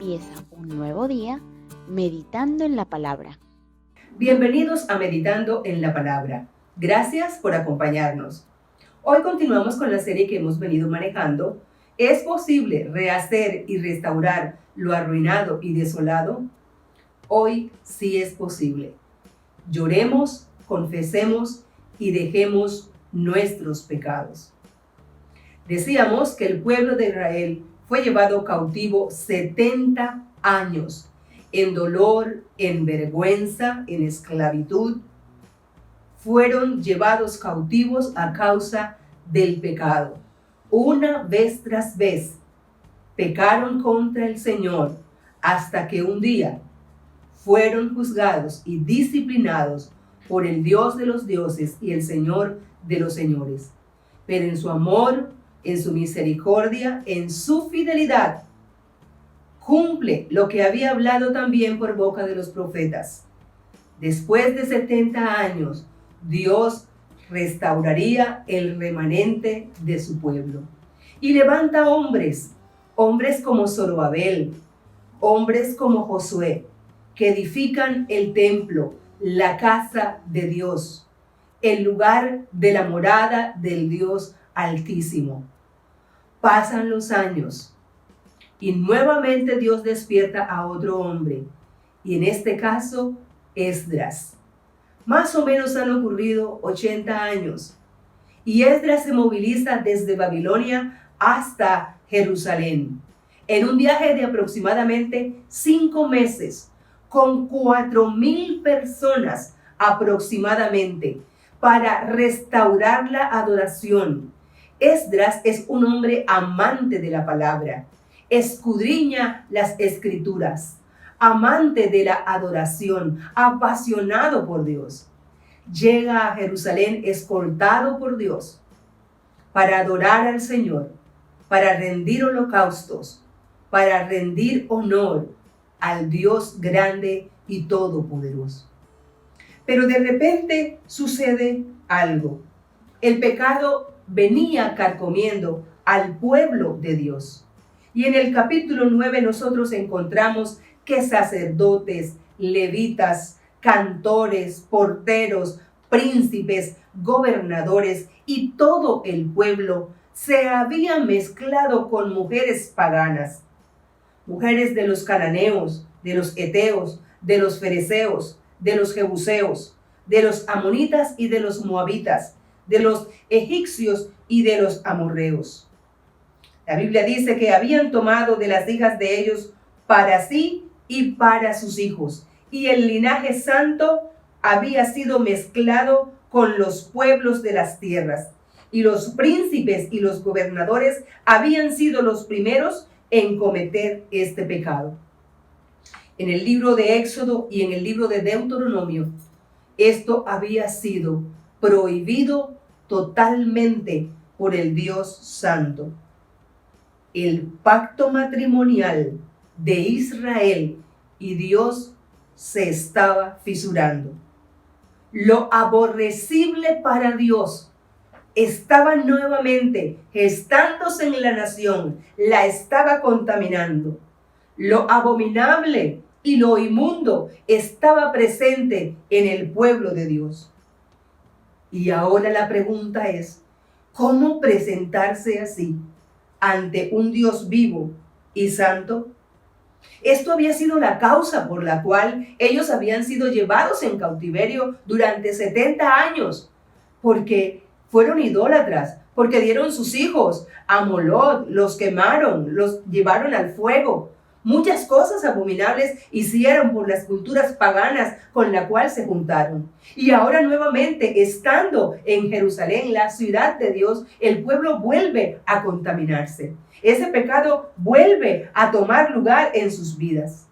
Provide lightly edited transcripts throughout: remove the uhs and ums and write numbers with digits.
empieza un nuevo día meditando en la palabra. Bienvenidos a Meditando en la Palabra. Gracias por acompañarnos. Hoy continuamos con la serie que hemos venido manejando. ¿Es posible rehacer y restaurar lo arruinado y desolado? Hoy sí es posible. Lloremos, confesemos y dejemos nuestros pecados. Decíamos que el pueblo de Israel fue llevado cautivo 70 años, en dolor, en vergüenza, en esclavitud. Fueron llevados cautivos a causa del pecado. Una vez tras vez, pecaron contra el Señor hasta que un día fueron juzgados y disciplinados por el Dios de los dioses y el Señor de los señores. Pero en su amor, en su misericordia, en su fidelidad, cumple lo que había hablado también por boca de los profetas. Después de 70 años, Dios restauraría el remanente de su pueblo. Y levanta hombres como Zorobabel, hombres como Josué, que edifican el templo, la casa de Dios, el lugar de la morada del Dios Altísimo. Pasan los años y nuevamente Dios despierta a otro hombre, y en este caso, Esdras. Más o menos han ocurrido 80 años, y Esdras se moviliza desde Babilonia hasta Jerusalén, en un viaje de aproximadamente 5 meses, con 4,000 personas aproximadamente, para restaurar la adoración. Esdras es un hombre amante de la palabra, escudriña las escrituras, amante de la adoración, apasionado por Dios. Llega a Jerusalén escoltado por Dios para adorar al Señor, para rendir holocaustos, para rendir honor al Dios grande y todopoderoso. Pero de repente sucede algo. El pecado venía carcomiendo al pueblo de Dios. Y en el capítulo 9 nosotros encontramos que sacerdotes, levitas, cantores, porteros, príncipes, gobernadores y todo el pueblo se había mezclado con mujeres paganas. Mujeres de los cananeos, de los heteos, de los fereceos, de los jebuseos, de los amonitas y de los moabitas, de los egipcios y de los amorreos. La Biblia dice que habían tomado de las hijas de ellos para sí y para sus hijos, y el linaje santo había sido mezclado con los pueblos de las tierras, y los príncipes y los gobernadores habían sido los primeros en cometer este pecado. En el libro de Éxodo y en el libro de Deuteronomio, esto había sido prohibido totalmente por el Dios Santo. El pacto matrimonial de Israel y Dios se estaba fisurando. Lo aborrecible para Dios estaba nuevamente gestándose en la nación, la estaba contaminando. Lo abominable y lo inmundo estaba presente en el pueblo de Dios. Y ahora la pregunta es, ¿cómo presentarse así ante un Dios vivo y santo? Esto había sido la causa por la cual ellos habían sido llevados en cautiverio durante 70 años, porque fueron idólatras, porque dieron sus hijos a Molot, los quemaron, los llevaron al fuego. Muchas cosas abominables hicieron por las culturas paganas con la cual se juntaron. Y ahora nuevamente, estando en Jerusalén, la ciudad de Dios, el pueblo vuelve a contaminarse. Ese pecado vuelve a tomar lugar en sus vidas.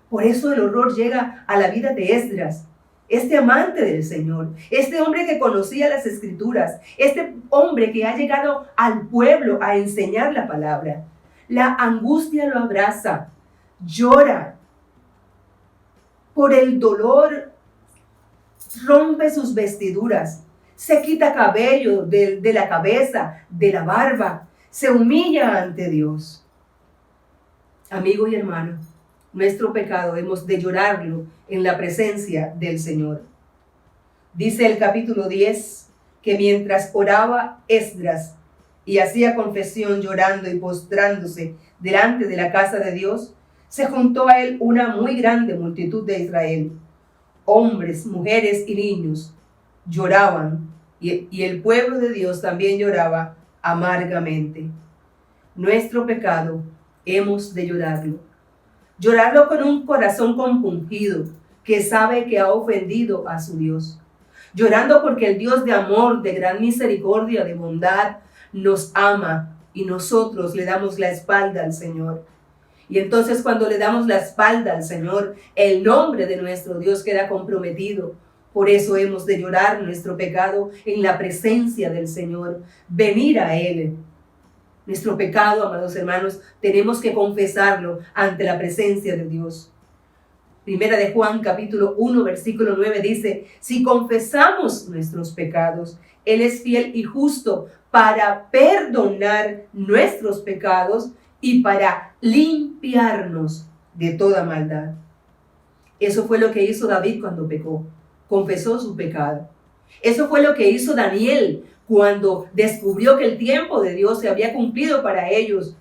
Por eso el horror llega a la vida de Esdras, este amante del Señor, este hombre que conocía las Escrituras, este hombre que ha llegado al pueblo a enseñar la palabra. La angustia lo abraza, llora. Por el dolor rompe sus vestiduras, se quita cabello de la cabeza, de la barba, se humilla ante Dios. Amigo y hermano, nuestro pecado hemos de llorarlo en la presencia del Señor. Dice el capítulo 10 que mientras oraba Esdras y hacía confesión llorando y postrándose delante de la casa de Dios, se juntó a él una muy grande multitud de Israel. Hombres, mujeres y niños lloraban y el pueblo de Dios también lloraba amargamente. Nuestro pecado hemos de llorarlo. Llorarlo con un corazón compungido que sabe que ha ofendido a su Dios. Llorando porque el Dios de amor, de gran misericordia, de bondad, nos ama y nosotros le damos la espalda al Señor. Y entonces cuando le damos la espalda al Señor, el nombre de nuestro Dios queda comprometido. Por eso hemos de llorar nuestro pecado en la presencia del Señor, venir a Él. Nuestro pecado, amados hermanos, tenemos que confesarlo ante la presencia de Dios. Primera de Juan, capítulo 1, versículo 9 dice, si confesamos nuestros pecados, Él es fiel y justo para perdonar nuestros pecados y para limpiarnos de toda maldad. Eso fue lo que hizo David cuando pecó, confesó su pecado. Eso fue lo que hizo Daniel cuando descubrió que el tiempo de Dios se había cumplido para ellos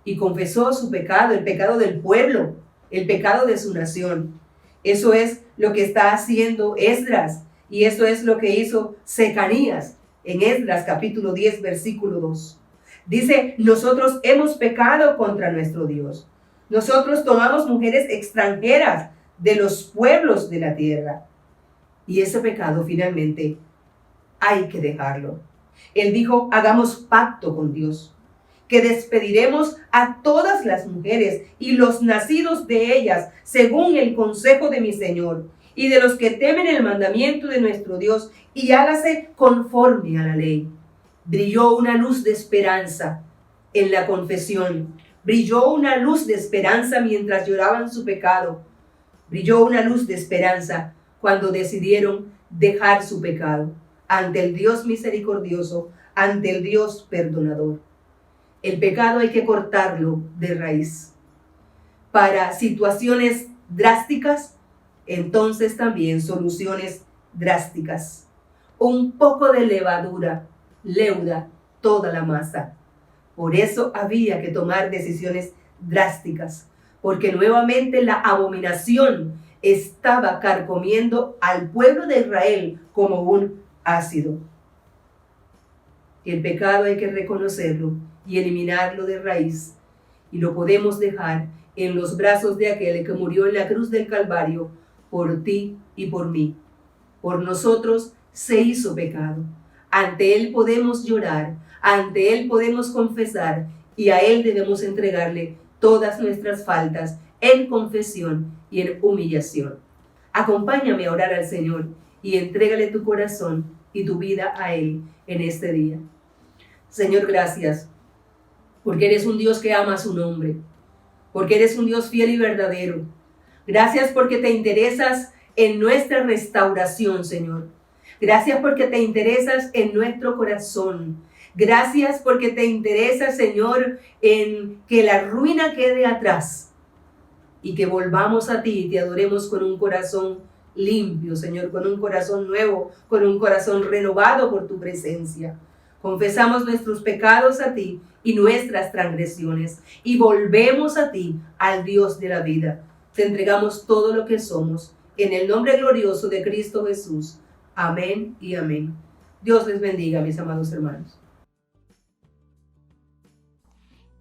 y confesó su pecado, el pecado del pueblo, el pecado de su nación. Eso es lo que está haciendo Esdras y eso es lo que hizo Secanías en Esdras capítulo 10 versículo 2. Dice, nosotros hemos pecado contra nuestro Dios. Nosotros tomamos mujeres extranjeras de los pueblos de la tierra. Y ese pecado finalmente hay que dejarlo. Él dijo, hagamos pacto con Dios, que despediremos a todas las mujeres y los nacidos de ellas, según el consejo de mi Señor, y de los que temen el mandamiento de nuestro Dios, y hágase conforme a la ley. Brilló una luz de esperanza en la confesión. Brilló una luz de esperanza mientras lloraban su pecado. Brilló una luz de esperanza cuando decidieron dejar su pecado ante el Dios misericordioso, ante el Dios perdonador. El pecado hay que cortarlo de raíz. Para situaciones drásticas, entonces también soluciones drásticas. Un poco de levadura leuda toda la masa. Por eso había que tomar decisiones drásticas, porque nuevamente la abominación estaba carcomiendo al pueblo de Israel como un ácido. El pecado hay que reconocerlo y eliminarlo de raíz, y lo podemos dejar en los brazos de aquel que murió en la cruz del Calvario por ti y por mí. Por nosotros se hizo pecado. Ante Él podemos llorar, ante Él podemos confesar y a Él debemos entregarle todas nuestras faltas en confesión y en humillación. Acompáñame a orar al Señor y entrégale tu corazón y tu vida a Él en este día. Señor, gracias, porque eres un Dios que ama su nombre, porque eres un Dios fiel y verdadero. Gracias porque te interesas en nuestra restauración, Señor. Gracias porque te interesas en nuestro corazón. Gracias porque te interesa, Señor, en que la ruina quede atrás y que volvamos a ti y te adoremos con un corazón limpio, Señor, con un corazón nuevo, con un corazón renovado por tu presencia. Confesamos nuestros pecados a ti y nuestras transgresiones y volvemos a ti, al Dios de la vida. Te entregamos todo lo que somos en el nombre glorioso de Cristo Jesús. Amén y amén. Dios les bendiga, mis amados hermanos.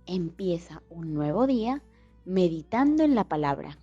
Empieza un nuevo día meditando en la palabra.